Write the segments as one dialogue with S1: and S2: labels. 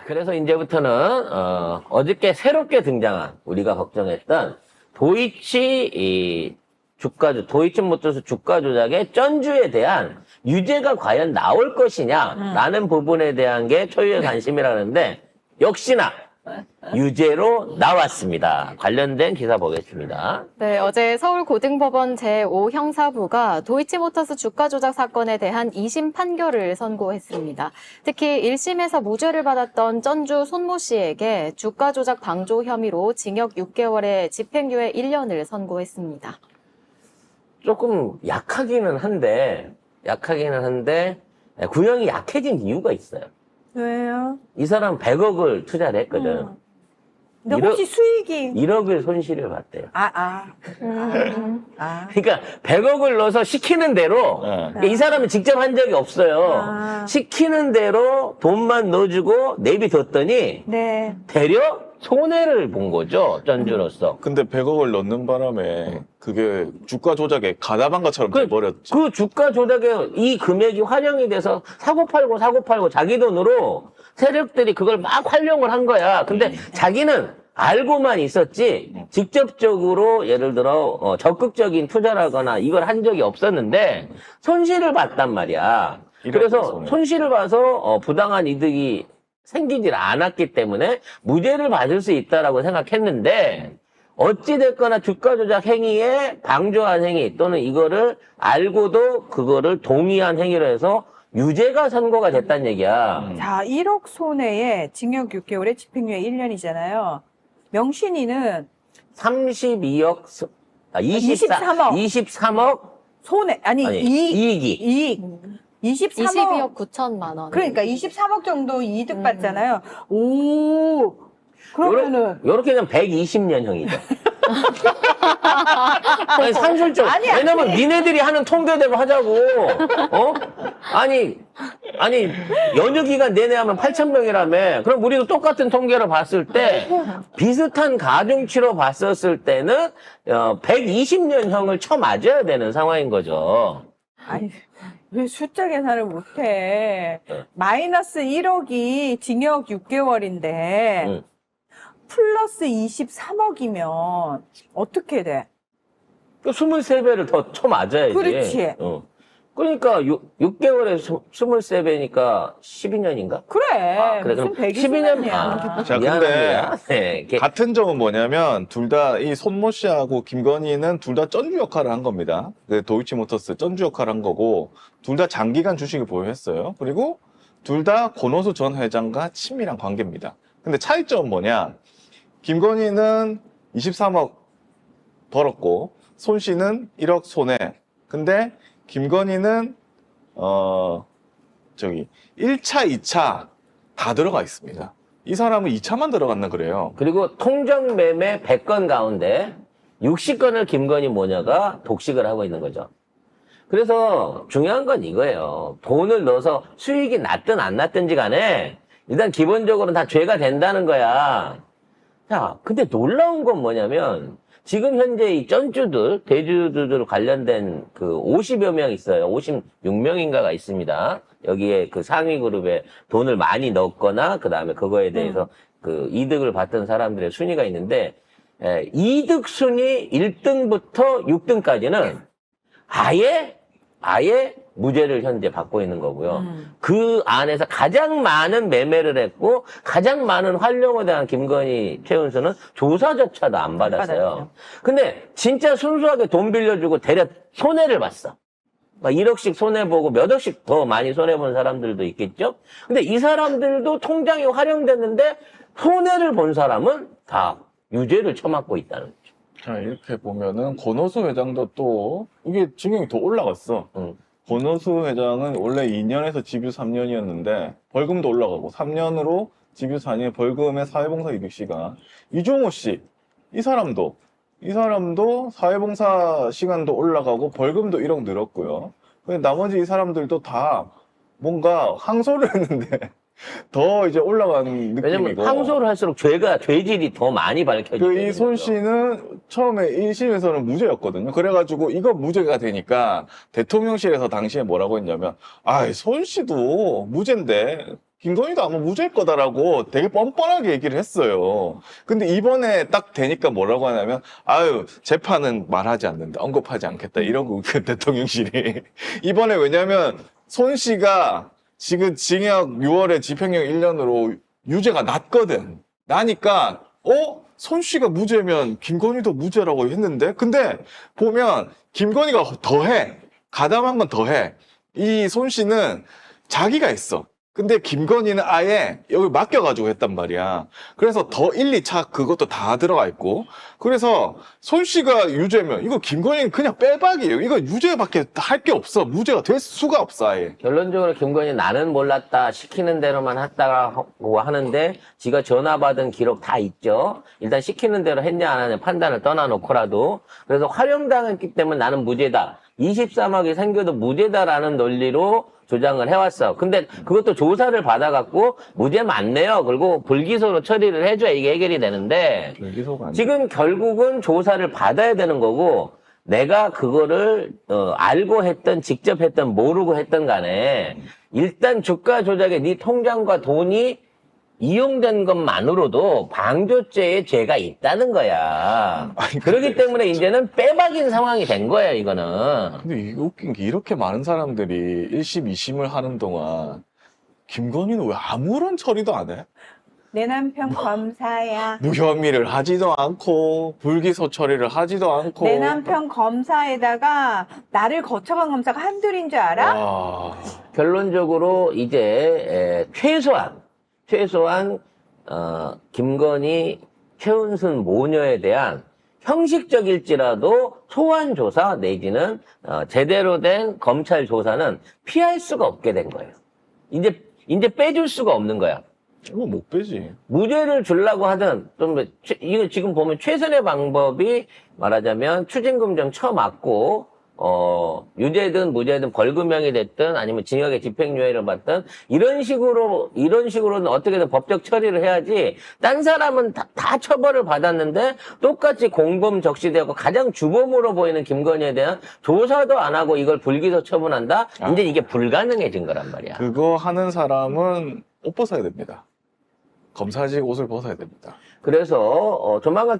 S1: 그래서 이제부터는 어저께 새롭게 등장한 우리가 걱정했던 도이치모터스 주가 조작의 전주에 대한 유죄가 과연 나올 것이냐라는 부분에 대한 게 초유의 관심이라는데 역시나 유죄로 나왔습니다. 관련된 기사 보겠습니다.
S2: 네, 어제 서울고등법원 제5형사부가 도이치모터스 주가 조작 사건에 대한 2심 판결을 선고했습니다. 특히 1심에서 무죄를 받았던 전주 손모 씨에게 주가 조작 방조 혐의로 징역 6개월에 집행유예 1년을 선고했습니다.
S1: 조금 약하기는 한데 구형이 약해진 이유가 있어요.
S3: 왜요?
S1: 이 사람 100억을 투자를 했거든.
S3: 근데 혹시 수익이
S1: 1억을 손실을 봤대요. 그러니까 100억을 넣어서 시키는 대로 그러니까 이 사람은 직접 한 적이 없어요. 시키는 대로 돈만 넣어주고 내비뒀더니
S3: 네.
S1: 되려 손해를 본 거죠. 전주로서.
S4: 근데 100억을 넣는 바람에 그게 주가 조작에 가담한 것처럼 돼버렸지.
S1: 그 주가 조작에 이 금액이 활용이 돼서 사고 팔고 자기 돈으로 세력들이 그걸 막 활용을 한 거야. 근데 자기는 알고만 있었지 직접적으로 예를 들어 적극적인 투자라거나 이걸 한 적이 없었는데 손실을 봤단 말이야. 그래서 손실을 봐서 부당한 이득이 생기질 않았기 때문에 무죄를 받을 수 있다라고 생각했는데 어찌됐거나 주가 조작 행위에 방조한 행위 또는 이거를 알고도 그거를 동의한 행위로 해서 유죄가 선고가 됐다는 얘기야.
S3: 자, 1억 손해에 징역 6개월에 집행유예 1년이잖아요. 명신이는
S1: 32억,
S3: 23억.
S1: 23억
S3: 손해,
S1: 이익이.
S3: 이익.
S2: 22억 9천만 원.
S3: 그러니까 23억 정도 이득 받잖아요. 오, 그러면은.
S1: 요렇게 되면 120년형이죠. 아니, 산술적. 왜냐면 니네들이 하는 통계대로 하자고. 아니, 연휴기간 내내 하면 8,000명이라며. 그럼 우리도 똑같은 통계로 봤을 때, 비슷한 가중치로 봤었을 때는, 120년형을 쳐맞아야 되는 상황인 거죠.
S3: 아니, 왜 숫자 계산을 못해? 마이너스 1억이 징역 6개월인데, 플러스 23억이면 어떻게 돼?
S1: 23배를 더 쳐맞아야지.
S3: 그렇지.
S1: 그러니까 6개월에 23배니까 12년인가?
S3: 그래.
S1: 그래.
S3: 무슨
S1: 그럼
S3: 120년이야.
S1: 12년.
S4: 자, 근데 같은 점은 뭐냐면 둘 다 이 손모 씨하고 김건희는 둘 다 전주 역할을 한 겁니다. 그 도이치모터스 전주 역할을 한 거고 둘 다 장기간 주식을 보유했어요. 그리고 둘 다 권오수 전 회장과 친밀한 관계입니다. 근데 차이점은 뭐냐? 김건희는 23억 벌었고 손 씨는 1억 손해. 근데 김건희는 1차, 2차 다 들어가 있습니다. 이 사람은 2차만 들어갔나 그래요.
S1: 그리고 통정 매매 100건 가운데 60건을 김건희 모녀가 독식을 하고 있는 거죠. 그래서 중요한 건 이거예요. 돈을 넣어서 수익이 났든 안 났든지 간에 일단 기본적으로는 다 죄가 된다는 거야. 자, 근데 놀라운 건 뭐냐면 지금 현재 이 전주들, 대주주들 관련된 그 50여 명 있어요. 56명인가가 있습니다. 여기에 그 상위 그룹에 돈을 많이 넣었거나 그다음에 그거에 대해서 그 이득을 받던 사람들의 순위가 있는데 이득 순위 1등부터 6등까지는 아예 무죄를 현재 받고 있는 거고요. 그 안에서 가장 많은 매매를 했고 가장 많은 활용에 대한 김건희 최은수는 조사조차도 안 받았어요. 근데 진짜 순수하게 돈 빌려주고 대려 손해를 봤어. 막 1억씩 손해보고 몇 억씩 더 많이 손해본 사람들도 있겠죠? 근데 이 사람들도 통장이 활용됐는데 손해를 본 사람은 다 유죄를 처맞고 있다는 거죠.
S4: 자, 이렇게 보면은 권오수 회장도 또 이게 징역이 더 올라갔어. 권오수 회장은 원래 2년에서 집유 3년이었는데 벌금도 올라가고 3년으로 집유 4년 벌금에 사회봉사 이득 시간. 이종호 씨, 이 사람도 사회봉사 시간도 올라가고 벌금도 1억 늘었고요. 근데 나머지 이 사람들도 다 뭔가 항소를 했는데 더 이제 올라가는 느낌이고.
S1: 왜냐면 항소를 할수록 죄질이 더 많이 밝혀지죠.
S4: 그 이 손 씨는 처음에 1심에서는 무죄였거든요. 그래가지고 이거 무죄가 되니까 대통령실에서 당시에 뭐라고 했냐면, 손 씨도 무죄인데 김건희도 아마 무죄일 거다라고 되게 뻔뻔하게 얘기를 했어요. 근데 이번에 딱 되니까 뭐라고 하냐면, 아유, 재판은 말하지 않는다, 언급하지 않겠다, 이러고 그 대통령실이. 이번에 왜냐면, 손 씨가 지금 징역 6월에 집행유예 1년으로 유죄가 났거든. 나니까, 손 씨가 무죄면 김건희도 무죄라고 했는데, 근데 보면 김건희가 더해. 가담한 건 더해. 이 손 씨는 자기가 했어. 근데 김건희는 아예 여기 맡겨가지고 했단 말이야. 그래서 더 1, 2차 그것도 다 들어가 있고. 그래서 손 씨가 유죄면 이거 김건희는 그냥 빼박이에요. 이거 유죄밖에 할 게 없어. 무죄가 될 수가 없어, 아예.
S1: 결론적으로 김건희 나는 몰랐다 시키는 대로만 했다고 하는데 지가 전화 받은 기록 다 있죠. 일단 시키는 대로 했냐 안 하냐 판단을 떠나놓고라도 그래서 활용당했기 때문에 나는 무죄다. 23억이 생겨도 무죄다라는 논리로 조장을 해왔어. 근데 그것도 조사를 받아갖고 무죄 맞네요. 그리고 불기소로 처리를 해줘야 이게 해결이 되는데
S4: 불기소가
S1: 지금 결국은 조사를 받아야 되는 거고 내가 그거를 알고 했던 직접 했던 모르고 했던 간에 일단 주가 조작에 네 통장과 돈이 이용된 것만으로도 방조죄의 죄가 있다는 거야.
S4: 아니,
S1: 그렇기 때문에 이제는 빼박인 상황이 된 거야, 이거는.
S4: 근데 이게 웃긴 게 이렇게 많은 사람들이 1심, 2심을 하는 동안 김건희는 왜 아무런 처리도 안 해?
S3: 내 남편 검사야.
S4: 무혐의를 하지도 않고 불기소 처리를 하지도 않고.
S3: 내 남편 검사에다가 나를 거쳐간 검사가 한둘인 줄 알아?
S4: 와.
S1: 결론적으로 이제 최소한 김건희, 최은순 모녀에 대한 형식적일지라도 소환 조사 내지는 제대로 된 검찰 조사는 피할 수가 없게 된 거예요. 이제 빼줄 수가 없는 거야.
S4: 이거 못 빼지.
S1: 무죄를 주려고 하든 이거 지금 보면 최선의 방법이 말하자면 추징금정 쳐맞고 유죄든 무죄든 벌금형이 됐든 아니면 징역의 집행유예를 받든 이런 식으로는 어떻게든 법적 처리를 해야지 딴 사람은 다 처벌을 받았는데 똑같이 공범 적시되고 가장 주범으로 보이는 김건희에 대한 조사도 안 하고 이걸 불기소 처분한다? 이제 이게 불가능해진 거란 말이야.
S4: 그거 하는 사람은 옷 벗어야 됩니다. 검사직 옷을 벗어야 됩니다.
S1: 그래서 조만간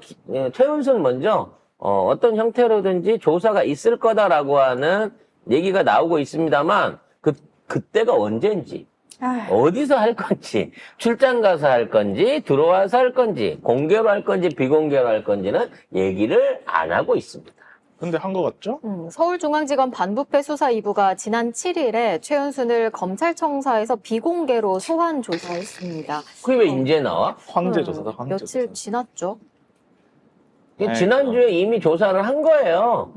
S1: 최은순 먼저 어떤 형태로든지 조사가 있을 거다라고 하는 얘기가 나오고 있습니다만 그때가 언젠지 어디서 할 건지 출장 가서 할 건지 들어와서 할 건지 공개로 할 건지 비공개로 할 건지는 얘기를 안 하고 있습니다.
S4: 근데 한 거 같죠?
S2: 서울중앙지검 반부패 수사 2부가 지난 7일에 최은순을 검찰청사에서 비공개로 소환 조사했습니다.
S1: 그게 왜 이제 나와?
S4: 황제조사다, 황제조사.
S2: 며칠 지났죠.
S1: 지난주에 이미 조사를 한 거예요.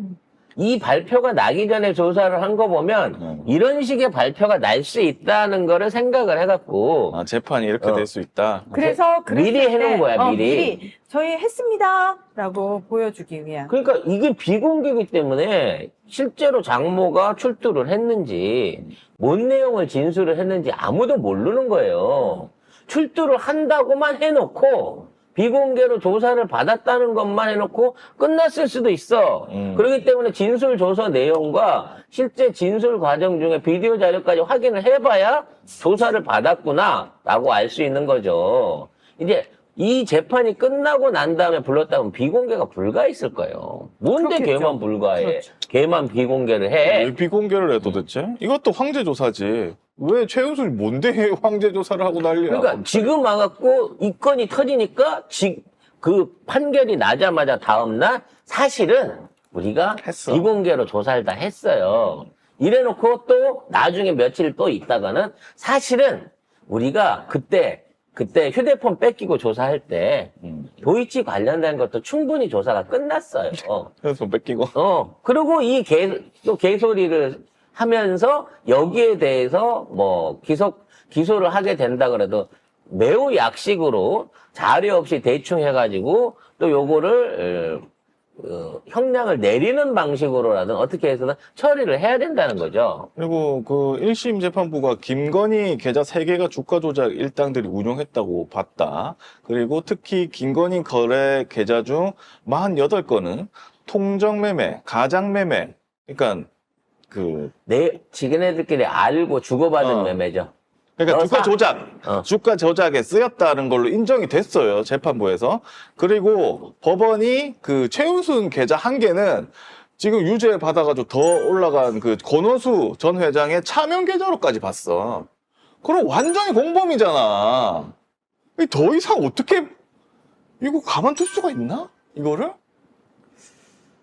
S1: 이 발표가 나기 전에 조사를 한 거 보면 이런 식의 발표가 날 수 있다는 거를 생각을 해갖고
S4: 재판이 이렇게 될 수 있다.
S3: 그래서
S1: 미리
S3: 그랬을
S1: 해놓은
S3: 때,
S1: 거야, 미리.
S3: 저희 했습니다 라고 보여주기 위한.
S1: 그러니까 이게 비공개이기 때문에 실제로 장모가 출두를 했는지 뭔 내용을 진술을 했는지 아무도 모르는 거예요. 출두를 한다고만 해놓고 비공개로 조사를 받았다는 것만 해놓고 끝났을 수도 있어. 그렇기 때문에 진술 조서 내용과 실제 진술 과정 중에 비디오 자료까지 확인을 해봐야 조사를 받았구나라고 알 수 있는 거죠. 이제 이 재판이 끝나고 난 다음에 불렀다면 비공개가 불가했을 거예요. 뭔데
S3: 그렇겠죠.
S1: 걔만 불가해?
S3: 그렇죠.
S1: 걔만 비공개를 해?
S4: 왜 비공개를 해 도대체? 이것도 황제조사지. 왜 최은순이 뭔데 황제조사를 하고 난리야?
S1: 그러니까 지금 와갖고 이 건이 터지니까 그 판결이 나자마자 다음날 사실은 우리가
S4: 했어.
S1: 비공개로 조사를 다 했어요. 이래놓고 또 나중에 며칠 또 있다가는 사실은 우리가 그때 휴대폰 뺏기고 조사할 때 도이치 관련된 것도 충분히 조사가 끝났어요.
S4: 최은순 뺏기고.
S1: 그리고 또 개소리를 하면서 여기에 대해서 뭐 기소를 하게 된다 그래도 매우 약식으로 자료 없이 대충 해가지고 또 요거를 형량을 내리는 방식으로라든 어떻게 해서든 처리를 해야 된다는 거죠.
S4: 그리고 그 1심 재판부가 김건희 계좌 3개가 주가 조작 일당들이 운용했다고 봤다. 그리고 특히 김건희 거래 계좌 중 48건은 통정매매, 가장매매, 그러니까 지네들끼리 알고 주고받은 매매죠. 그러니까
S1: 사.
S4: 주가 조작에 쓰였다는 걸로 인정이 됐어요, 재판부에서. 그리고 법원이 그 최은순 계좌 한 개는 지금 유죄 받아가지고 더 올라간 그 권오수 전 회장의 차명 계좌로까지 봤어. 그럼 완전히 공범이잖아. 더 이상 어떻게 이거 가만둘 수가 있나? 이거를?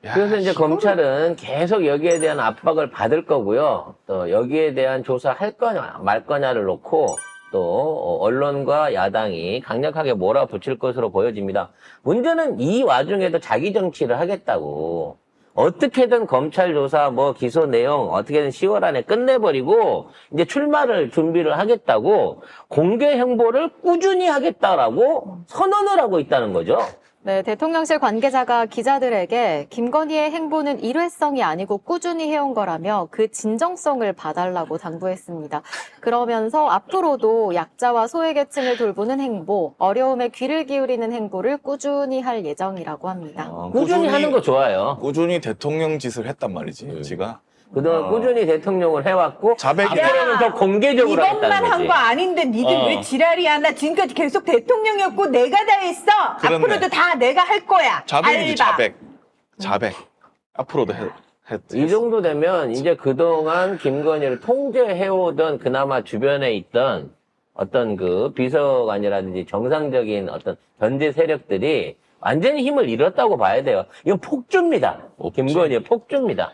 S4: 야,
S1: 그래서 이제
S4: 이거를-
S1: 검찰은 계속 여기에 대한 압박을 받을 거고요. 또 여기에 대한 조사할 거냐 말 거냐를 놓고 또 언론과 야당이 강력하게 몰아붙일 것으로 보여집니다. 문제는 이 와중에도 자기 정치를 하겠다고. 어떻게든 검찰 조사 뭐 기소 내용 어떻게든 10월 안에 끝내버리고 이제 출마를 준비를 하겠다고 공개 행보를 꾸준히 하겠다라고 선언을 하고 있다는 거죠.
S2: 네, 대통령실 관계자가 기자들에게 김건희의 행보는 일회성이 아니고 꾸준히 해온 거라며 그 진정성을 봐달라고 당부했습니다. 그러면서 앞으로도 약자와 소외계층을 돌보는 행보, 어려움에 귀를 기울이는 행보를 꾸준히 할 예정이라고 합니다.
S1: 꾸준히 하는 거 좋아요.
S4: 꾸준히 대통령 짓을 했단 말이지, 지가.
S1: 그동안 꾸준히 대통령을 해왔고
S4: 자백이네.
S1: 앞으로는 더 공개적으로
S3: 이것만
S1: 하겠다는
S3: 한
S1: 거지.
S3: 거 아닌데 니들 왜 지랄이야? 나 지금까지 계속 대통령이었고 내가 다 했어.
S4: 그렇네.
S3: 앞으로도 다 내가 할 거야.
S4: 자백이지,
S3: 알바.
S4: 자백. 앞으로도
S1: 이 정도 되면 이제 그동안 김건희를 통제해오던 그나마 주변에 있던 어떤 그 비서관이라든지 정상적인 어떤 견제 세력들이 완전히 힘을 잃었다고 봐야 돼요. 이건 폭주입니다. 김건희의 폭주입니다.